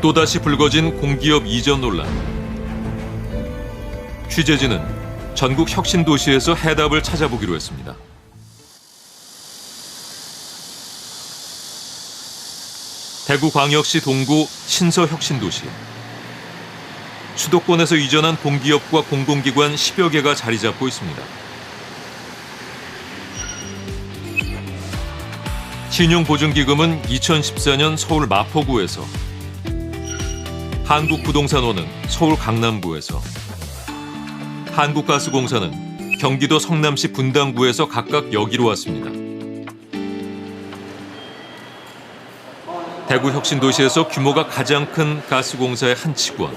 또다시 불거진 공기업 이전 논란. 취재진은 전국 혁신도시에서 해답을 찾아보기로 했습니다. 대구광역시 동구 신서혁신도시. 수도권에서 이전한 공기업과 공공기관 10여 개가 자리 잡고 있습니다. 신용보증기금은 2014년 서울 마포구에서, 한국부동산원은 서울 강남구에서, 한국가스공사는 경기도 성남시 분당구에서 각각 여기로 왔습니다. 대구 혁신도시에서 규모가 가장 큰 가스공사의 한 직원.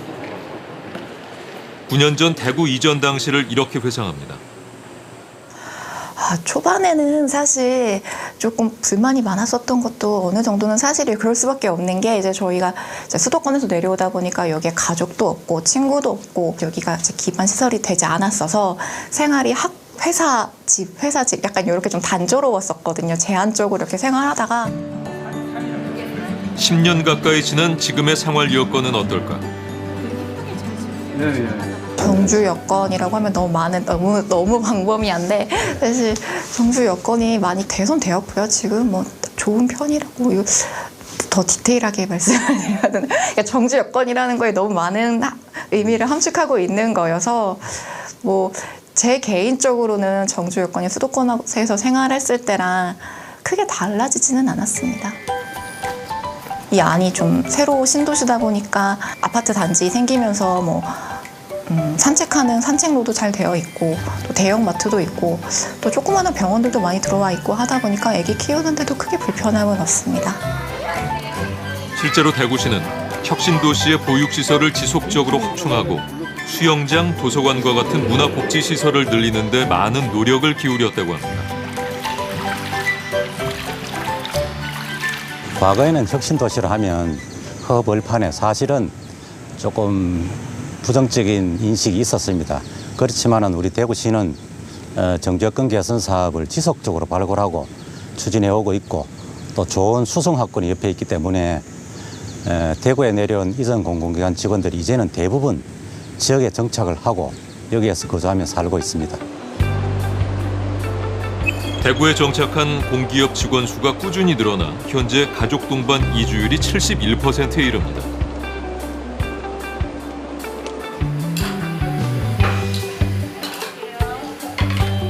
9년 전 대구 이전 당시를 이렇게 회상합니다. 초반에는 사실 조금 불만이 많았었던 것도 어느 정도는 사실이 그럴 수밖에 없는 게, 이제 저희가 이제 수도권에서 내려오다 보니까 여기에 가족도 없고 친구도 없고 여기가 이제 기반 시설이 되지 않았어서 생활이 회사 집 약간 이렇게 좀 단조로웠었거든요. 제한적으로 이렇게 생활하다가 10년 가까이 지난 지금의 생활 여건은 어떨까? 정주 여건이라고 하면 너무 광범위한데, 사실 정주 여건이 많이 개선되었고요. 지금 뭐 좋은 편이라고 더 디테일하게 말씀해야 되나? 그러니까 정주 여건이라는 거에 너무 많은 의미를 함축하고 있는 거여서, 뭐 제 개인적으로는 정주 여건이 수도권에서 생활했을 때랑 크게 달라지지는 않았습니다. 이 안이 좀 새로 신도시다 보니까 아파트 단지 생기면서 뭐 산책하는 산책로도 잘 되어 있고, 또 대형마트도 있고, 또 조그마한 병원들도 많이 들어와 있고 하다 보니까 아기 키우는데도 크게 불편함은 없습니다. 실제로 대구시는 혁신도시의 보육시설을 지속적으로 확충하고 수영장, 도서관과 같은 문화복지시설을 늘리는 데 많은 노력을 기울였다고 합니다. 과거에는 혁신도시를 하면 허벌판에 사실은 조금 부정적인 인식이 있었습니다. 그렇지만은 우리 대구시는 정주여건 개선 사업을 지속적으로 발굴하고 추진해오고 있고, 또 좋은 수성학군이 옆에 있기 때문에 대구에 내려온 이전 공공기관 직원들이 이제는 대부분 지역에 정착을 하고 여기에서 거주하며 살고 있습니다. 대구에 정착한 공기업 직원 수가 꾸준히 늘어나 현재 가족 동반 이주율이 71%에 이릅니다.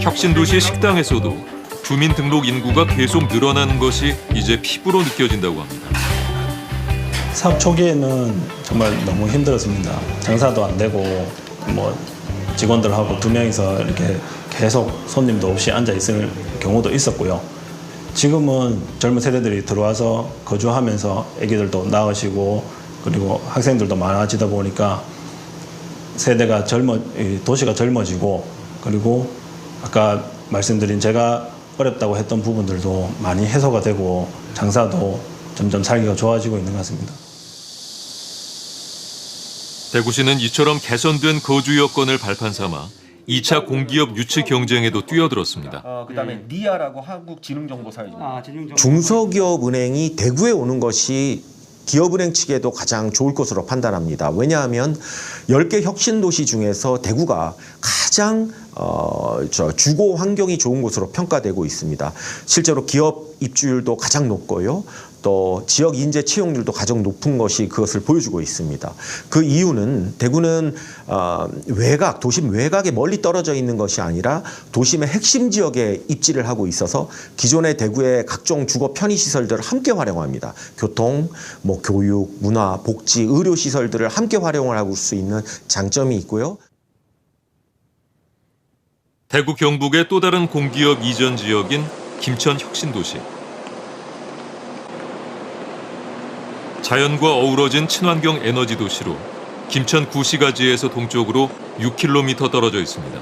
혁신도시 식당에서도 주민등록 인구가 계속 늘어나는 것이 이제 피부로 느껴진다고 합니다. 사업 초기에는 정말 너무 힘들었습니다. 장사도 안 되고, 뭐 직원들하고 두 명이서 이렇게 계속 손님도 없이 앉아 있을 경우도 있었고요. 지금은 젊은 세대들이 들어와서 거주하면서 아기들도 낳으시고, 그리고 학생들도 많아지다 보니까 도시가 젊어지고, 그리고 아까 말씀드린 제가 어렵다고 했던 부분들도 많이 해소가 되고, 장사도 점점 살기가 좋아지고 있는 것 같습니다. 대구시는 이처럼 개선된 거주 여건을 발판 삼아 2차 공기업 유치 경쟁에도 뛰어들었습니다. 그다음에 니아라고 한국지능정보사회입니다. 중소기업은행이 대구에 오는 것이 기업은행 측에도 가장 좋을 것으로 판단합니다. 왜냐하면 10개 혁신도시 중에서 대구가 가장 주거 환경이 좋은 곳으로 평가되고 있습니다. 실제로 기업 입주율도 가장 높고요. 또 지역 인재 채용률도 가장 높은 것이 그것을 보여주고 있습니다. 그 이유는 대구는 도심 외곽에 멀리 떨어져 있는 것이 아니라 도심의 핵심 지역에 입지를 하고 있어서 기존의 대구의 각종 주거 편의시설들을 함께 활용합니다. 교통, 교육, 문화, 복지, 의료시설들을 함께 활용을 할 수 있는 장점이 있고요. 대구 경북의 또 다른 공기업 이전 지역인 김천 혁신도시. 자연과 어우러진 친환경 에너지 도시로 김천 구시가지에서 동쪽으로 6km 떨어져 있습니다.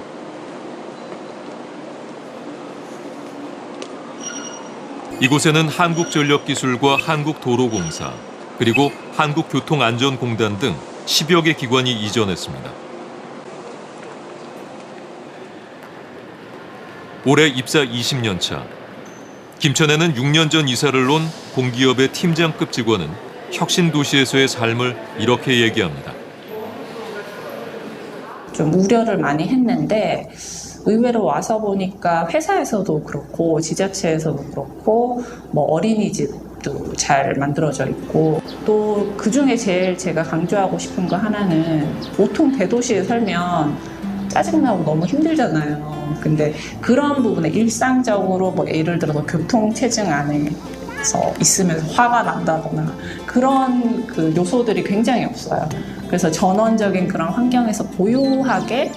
이곳에는 한국전력기술과 한국도로공사, 그리고 한국교통안전공단 등 10여 개 기관이 이전했습니다. 올해 입사 20년 차. 김천에는 6년 전 이사를 온 공기업의 팀장급 직원은 혁신 도시에서의 삶을 이렇게 얘기합니다. 좀 우려를 많이 했는데 의외로 와서 보니까 회사에서도 그렇고 지자체에서도 그렇고 뭐 어린이집도 잘 만들어져 있고 또 그중에 제일 제가 강조하고 싶은 거 하나는 보통 대도시에 살면 짜증나고 너무 힘들잖아요. 근데 그런 부분에 일상적으로 뭐 예를 들어서 교통체증 안에서 있으면서 화가 난다거나 그런 그 요소들이 굉장히 없어요. 그래서 전원적인 그런 환경에서 고요하게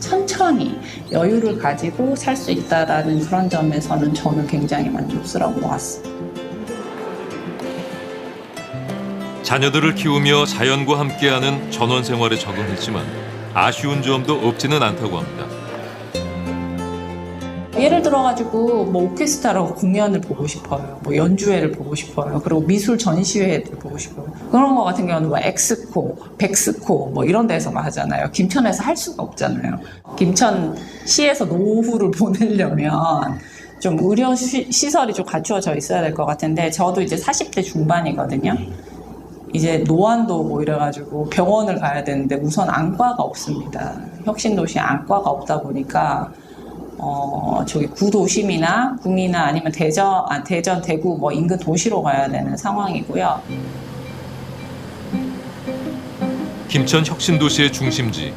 천천히 여유를 가지고 살 수 있다라는 그런 점에서는 저는 굉장히 만족스러운 것 같습니다. 자녀들을 키우며 자연과 함께하는 전원 생활에 적응했지만 아쉬운 점도 없지는 않다고 합니다. 예를 들어가지고 뭐 오케스트라로 공연을 보고 싶어요. 뭐 연주회를 보고 싶어요. 그리고 미술 전시회를 보고 싶어요. 그런 거 같은 경우는 뭐 엑스코, 백스코 뭐 이런 데서만 하잖아요. 김천에서 할 수가 없잖아요. 김천시에서 노후를 보내려면 좀 의료 시설이 좀 갖추어져 있어야 될 것 같은데 저도 이제 40대 중반이거든요. 이제 노안도 오고 이래가지고 병원을 가야 되는데 우선 안과가 없습니다. 혁신도시에 안과가 없다 보니까 저기 구도심이나 구미나 아니면 대전, 대구 뭐 인근 도시로 가야 되는 상황이고요. 김천 혁신도시의 중심지.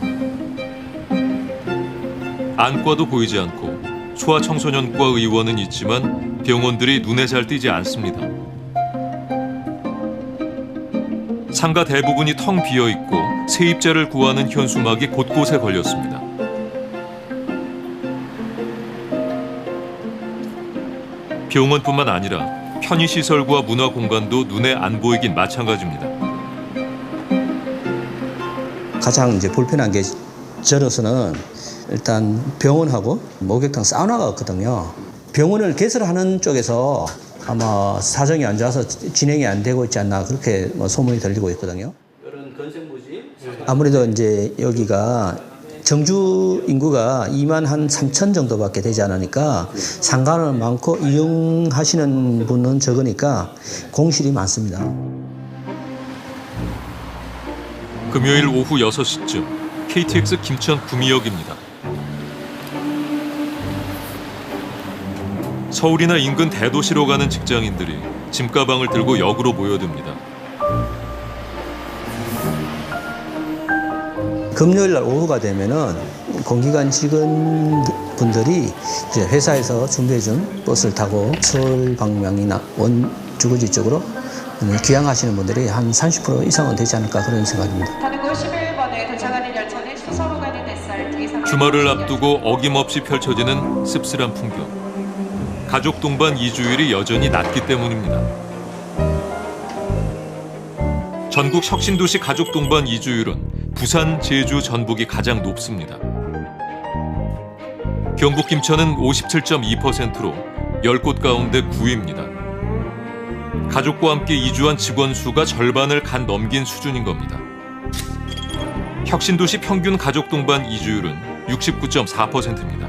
안과도 보이지 않고 소아청소년과 의원은 있지만 병원들이 눈에 잘 띄지 않습니다. 상가 대부분이 텅 비어 있고 세입자를 구하는 현수막이 곳곳에 걸렸습니다. 병원뿐만 아니라 편의시설과 문화공간도 눈에 안 보이긴 마찬가지입니다. 가장 이제 불편한 게 저로서는 일단 병원하고 목욕탕 사우나가 없거든요. 병원을 개설하는 쪽에서 아마 사정이 안 좋아서 진행이 안 되고 있지 않나 그렇게 뭐 소문이 들리고 있거든요. 아무래도 이제 여기가 정주 인구가 2만 한 3천 정도밖에 되지 않으니까 상가는 많고 이용하시는 분은 적으니까 공실이 많습니다. 금요일 오후 6시쯤 KTX 김천 구미역입니다. 서울이나 인근 대도시로 가는 직장인들이 짐가방을 들고 역으로 모여듭니다. 금요일 날 오후가 되면은 공기관 직원분들이 이제 회사에서 준비해준 버스를 타고 서울 방향이나 원주거지 쪽으로 귀향하시는 분들이 한 30% 이상은 되지 않을까 그런 생각입니다. 타는 51번에 도착하는 열차는 수서로 가는 SRT 주말을 앞두고 어김없이 펼쳐지는 씁쓸한 풍경. 가족 동반 이주율이 여전히 낮기 때문입니다. 전국 혁신도시 가족 동반 이주율은 부산, 제주, 전북이 가장 높습니다. 경북 김천은 57.2%로 10곳 가운데 9위입니다. 가족과 함께 이주한 직원 수가 절반을 간 넘긴 수준인 겁니다. 혁신도시 평균 가족 동반 이주율은 69.4%입니다.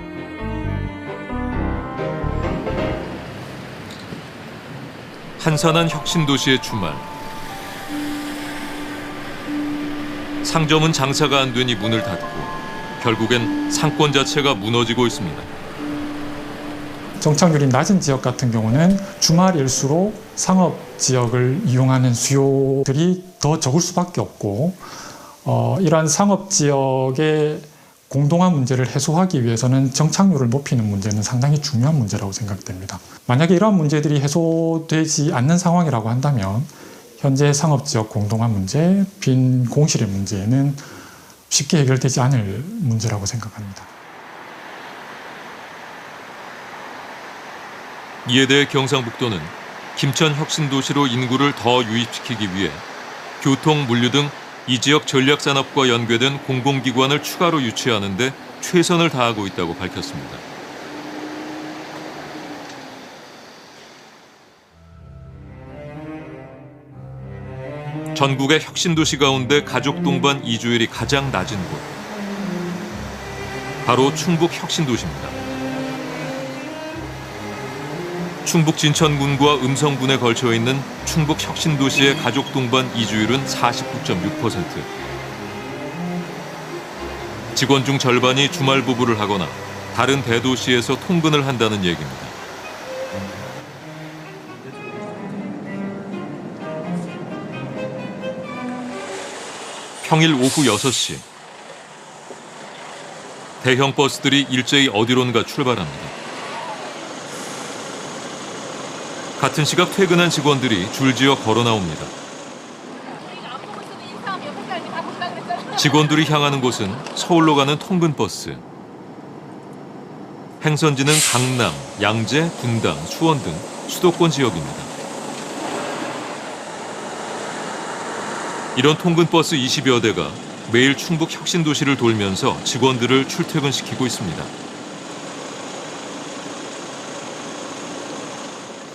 한산한 혁신도시의 주말. 상점은 장사가 안 되니 문을 닫고 결국엔 상권 자체가 무너지고 있습니다. 정착률이 낮은 지역 같은 경우는 주말일수록 상업 지역을 이용하는 수요들이 더 적을 수밖에 없고 이러한 상업 지역의 공동화 문제를 해소하기 위해서는 정착률을 높이는 문제는 상당히 중요한 문제라고 생각됩니다. 만약에 이러한 문제들이 해소되지 않는 상황이라고 한다면 현재 상업지역 공동화 문제, 빈 공실의 문제는 쉽게 해결되지 않을 문제라고 생각합니다. 이에 대해 경상북도는 김천 혁신도시로 인구를 더 유입시키기 위해 교통, 물류 등 이 지역 전략산업과 연계된 공공기관을 추가로 유치하는 데 최선을 다하고 있다고 밝혔습니다. 전국의 혁신도시 가운데 가족 동반 이주율이 가장 낮은 곳. 바로 충북 혁신도시입니다. 충북 진천군과 음성군에 걸쳐 있는 충북 혁신도시의 가족 동반 이주율은 49.6%. 직원 중 절반이 주말 부부를 하거나 다른 대도시에서 통근을 한다는 얘기입니다. 평일 오후 6시. 대형 버스들이 일제히 어디론가 출발합니다. 같은 시각 퇴근한 직원들이 줄지어 걸어 나옵니다. 직원들이 향하는 곳은 서울로 가는 통근버스. 행선지는 강남, 양재, 분당, 수원 등 수도권 지역입니다. 이런 통근버스 20여 대가 매일 충북 혁신도시를 돌면서 직원들을 출퇴근시키고 있습니다.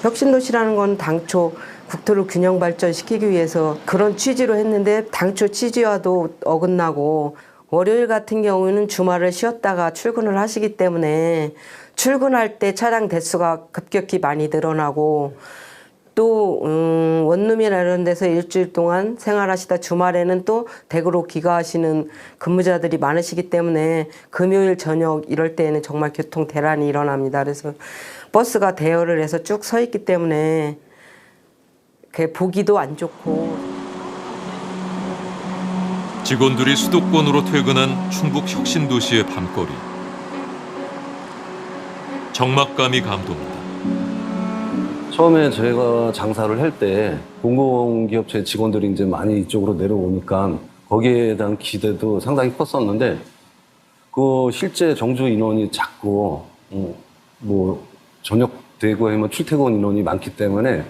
혁신도시라는 건 당초 국토를 균형 발전시키기 위해서 그런 취지로 했는데 당초 취지와도 어긋나고 월요일 같은 경우는 주말을 쉬었다가 출근을 하시기 때문에 출근할 때 차량 대수가 급격히 많이 늘어나고 또 원룸이나 이런 데서 일주일 동안 생활하시다 주말에는 또 댁으로 귀가하시는 근무자들이 많으시기 때문에 금요일 저녁 이럴 때에는 정말 교통 대란이 일어납니다. 그래서 버스가 대여를 해서 쭉 서 있기 때문에 보기도 안 좋고. 직원들이 수도권으로 퇴근한 충북 혁신도시의 밤거리. 적막감이 감돕니다. 처음에 저희가 장사를 할 때 공공기업체 직원들이 이제 많이 이쪽으로 내려오니까 거기에 대한 기대도 상당히 컸었는데 그 실제 정주 인원이 작고 뭐 저녁 되고 하면 출퇴근 인원이 많기 때문에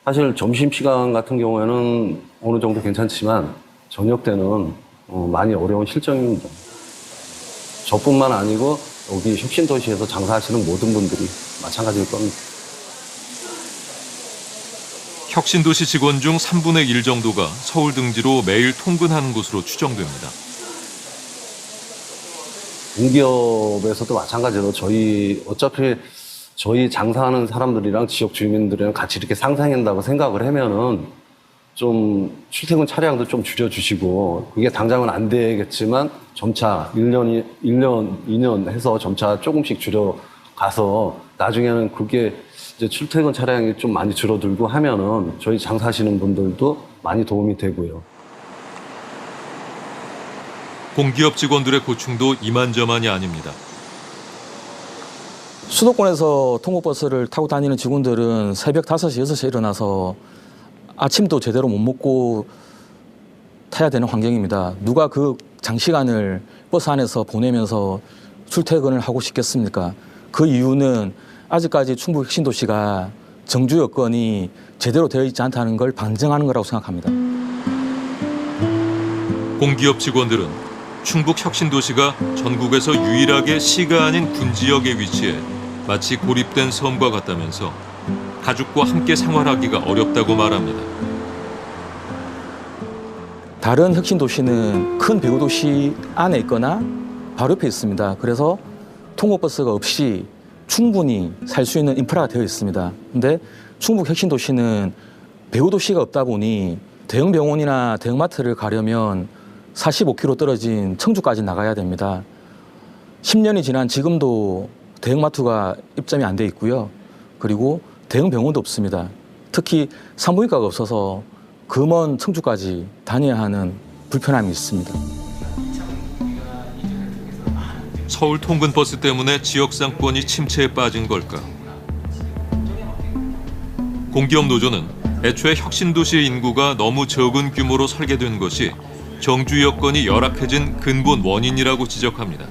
사실 점심시간 같은 경우에는 어느 정도 괜찮지만 저녁 때는 많이 어려운 실정입니다. 저뿐만 아니고 여기 혁신도시에서 장사하시는 모든 분들이 마찬가지일 겁니다. 혁신도시 직원 중 3분의 1 정도가 서울 등지로 매일 통근하는 것으로 추정됩니다. 공기업에서도 마찬가지로 어차피 저희 장사하는 사람들이랑 지역 주민들이랑 같이 이렇게 상생한다고 생각을 하면은 좀 출퇴근 차량도 좀 줄여주시고 그게 당장은 안 되겠지만 점차 1년, 2년 해서 점차 조금씩 줄여가서 나중에는 그게 이제 출퇴근 차량이 좀 많이 줄어들고 하면은 저희 장사하시는 분들도 많이 도움이 되고요. 공기업 직원들의 고충도 이만저만이 아닙니다. 수도권에서 통근버스를 타고 다니는 직원들은 새벽 5시, 6시에 일어나서 아침도 제대로 못 먹고 타야 되는 환경입니다. 누가 그 장시간을 버스 안에서 보내면서 출퇴근을 하고 싶겠습니까? 그 이유는 아직까지 충북 혁신도시가 정주 여건이 제대로 되어 있지 않다는 걸 반증하는 거라고 생각합니다. 공기업 직원들은 충북 혁신도시가 전국에서 유일하게 시가 아닌 군지역에 위치해 마치 고립된 섬과 같다면서 가족과 함께 생활하기가 어렵다고 말합니다. 다른 혁신도시는 큰 배후도시 안에 있거나 바로 옆에 있습니다. 그래서 통근버스가 없이 충분히 살 수 있는 인프라가 되어 있습니다. 근데 충북 혁신도시는 배후도시가 없다 보니 대형 병원이나 대형마트를 가려면 45km 떨어진 청주까지 나가야 됩니다. 10년이 지난 지금도 대형마트가 입점이 안 돼 있고요. 그리고 대형 병원도 없습니다. 특히 산부인과가 없어서 그 먼 청주까지 다녀야 하는 불편함이 있습니다. 서울 통근버스 때문에 지역 상권이 침체에 빠진 걸까? 공기업 노조는 애초에 혁신도시의 인구가 너무 적은 규모로 설계된 것이 정주 여건이 열악해진 근본 원인이라고 지적합니다.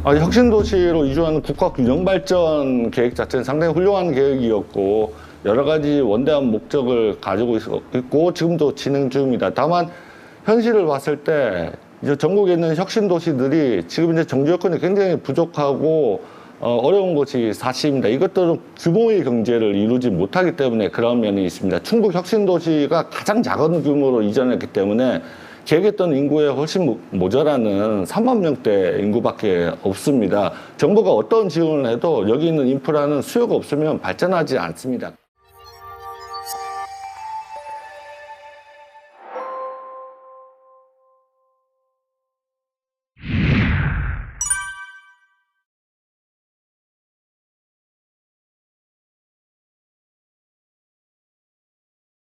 혁신도시로 이주하는 국가균형발전 계획 자체는 상당히 훌륭한 계획이었고 여러 가지 원대한 목적을 가지고 있고 지금도 진행 중입니다. 다만 현실을 봤을 때 이제 전국에 있는 혁신도시들이 지금 이제 정주 여건이 굉장히 부족하고 어려운 것이 사실입니다. 이것들은 규모의 경제를 이루지 못하기 때문에 그런 면이 있습니다. 충북 혁신도시가 가장 작은 규모로 이전했기 때문에 계획했던 인구에 훨씬 모자라는 3만 명대 인구밖에 없습니다. 정부가 어떤 지원을 해도 여기 있는 인프라는 수요가 없으면 발전하지 않습니다.